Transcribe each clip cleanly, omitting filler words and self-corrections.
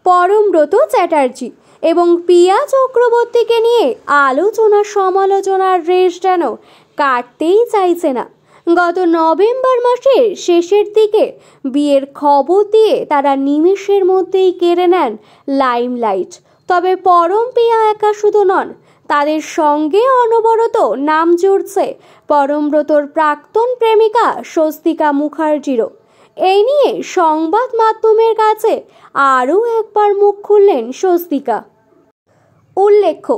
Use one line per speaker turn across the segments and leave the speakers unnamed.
পরমব্রত চ্যাটার্জি এবং পিয়া চক্রবর্তীকে নিয়ে আলোচনা সমালোচনার রেশ যেন কাটতেই চাইছে না। গত নভেম্বর মাসের শেষের দিকে বিয়ের খবর দিয়ে তারা নিমেষের মধ্যেই কেড়ে নেন লাইমলাইট। তবে পরম পিয়া একা শুধু নন, তাদের সঙ্গে অনবরত নাম জুড়ছে পরমব্রতর প্রাক্তন প্রেমিকা স্বস্তিকা মুখার্জিরও। এই নিয়ে সংবাদ মাধ্যমের কাছে আরও একবার মুখ খুললেন স্বস্তিকা। উল্লেখ্য,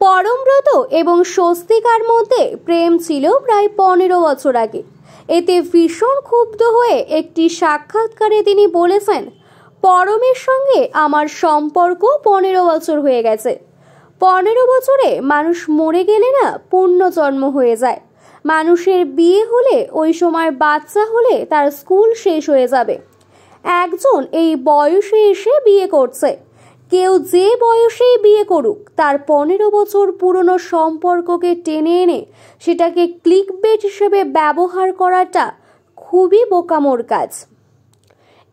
পরমব্রত এবং স্বস্তিকার মধ্যে প্রেম ছিল প্রায় 15 বছর আগে। এতে ভীষণ ক্ষুব্ধ হয়ে একটি সাক্ষাৎকারে তিনি বলেছেন, পরমের সঙ্গে আমার সম্পর্ক 15 বছর হয়ে গেছে। 15 বছরে মানুষ মরে গেলে না পুনর্জন্ম হয়ে যায়। মানুষের বিয়ে হলে ওই সময় বাচ্চা হলে তার স্কুল শেষ হয়ে যাবে। একজন এই বয়সে এসে বিয়ে করছে, কেউ যে বয়সেই বিয়ে করুক, তার 15 বছর পুরনো সম্পর্ককে টেনে এনে সেটাকে ক্লিকবেট হিসেবে ব্যবহার করাটা খুবই বোকামোর কাজ।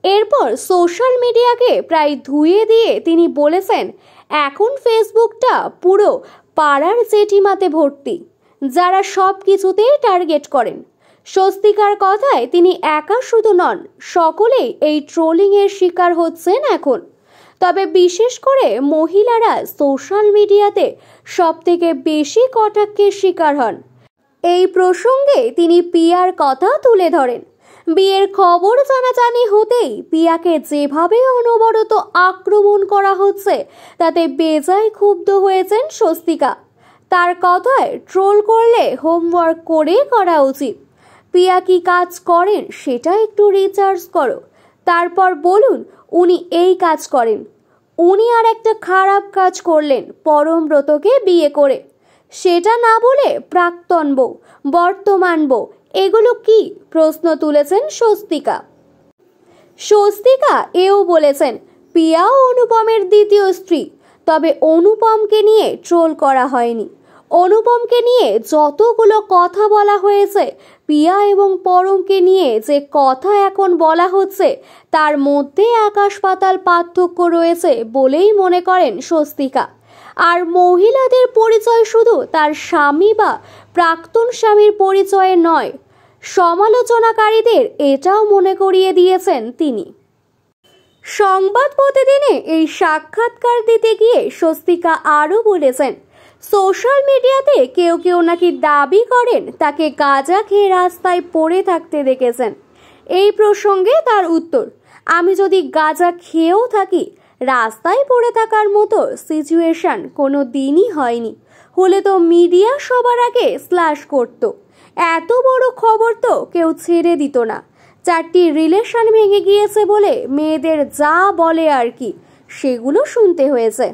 এরপর সোশ্যাল মিডিয়াকে প্রায় ধুয়ে দিয়ে তিনি বলেছেন, এখন ফেসবুকটা পুরো পাড়ার জেঠিমাতে ভর্তি, যারা সব কিছুতেই টার্গেট করেন। স্বস্তিকার কথায় তিনি একা শুধু নন, সকলেই এই ট্রোলিংয়ের শিকার হচ্ছেন এখন। তবে বিশেষ করে মহিলারা সোশ্যাল মিডিয়াতে সবথেকে বেশি কটাক্ষের শিকার হন। এই প্রসঙ্গে তিনি পিয়ার কথা তুলে ধরেন। বিয়ের খবর জানাজানি হতেই পিয়াকে যেভাবে অনবরত আক্রমণ করা হচ্ছে তাতে বেজায় ক্ষুব্ধ হয়েছেন স্বস্তিকা। তার কথায়, ট্রোল করলে হোমওয়ার্ক করে করা উচিত। পিয়া কি কাজ করেন সেটা একটু রিসার্চ করো, তারপর বলুন উনি এই কাজ করেন। উনি আর একটা খারাপ কাজ করলেন পরমব্রতকে বিয়ে করে, সেটা না বলে প্রাক্তন বউ, বর্তমান বউ, এগুলো কি প্রশ্ন তুলেছেন স্বস্তিকা। স্বস্তিকা এও বলেছেন, পিয়া অনুপমের দ্বিতীয় স্ত্রী, তবে অনুপমকে নিয়ে ট্রোল করা হয়নি। অনুপমকে নিয়ে যতগুলো কথা বলা হয়েছে, পিয়া এবং পরমকে নিয়ে যে কথা এখন বলা হচ্ছে তার মধ্যে আকাশ পাতাল পার্থক্য রয়েছে বলেই মনে করেন স্বস্তিকা। আর মহিলাদের পরিচয় শুধু তার স্বামী বা প্রাক্তন স্বামীর পরিচয়ে নয়, সমালোচনাকারীদের এটাও মনে করিয়ে দিয়েছেন তিনি। সংবাদ প্রতিদিনে এই সাক্ষাৎকার দিতে গিয়ে স্বস্তিকা আরও বলেছেন, সোশ্যাল মিডিয়াতে কেউ কেউ নাকি দাবি করেন তাকে গাঁজা খেয়ে রাস্তায় পড়ে থাকতে দেখেছেন। এই প্রসঙ্গে তার উত্তর, আমি যদি গাঁজা খেয়েও থাকি, রাস্তায় পড়ে থাকার মতো সিচুয়েশন কোনো দিনই হয়নি। হলে তো মিডিয়া সবার আগে স্ল্যাশ করত। এত বড় খবর তো কেউ ছেড়ে দিত না। 4টি রিলেশন ভেঙে গিয়েছে বলে মেয়েদের যা বলে আর কি, সেগুলো শুনতে হয়েছে।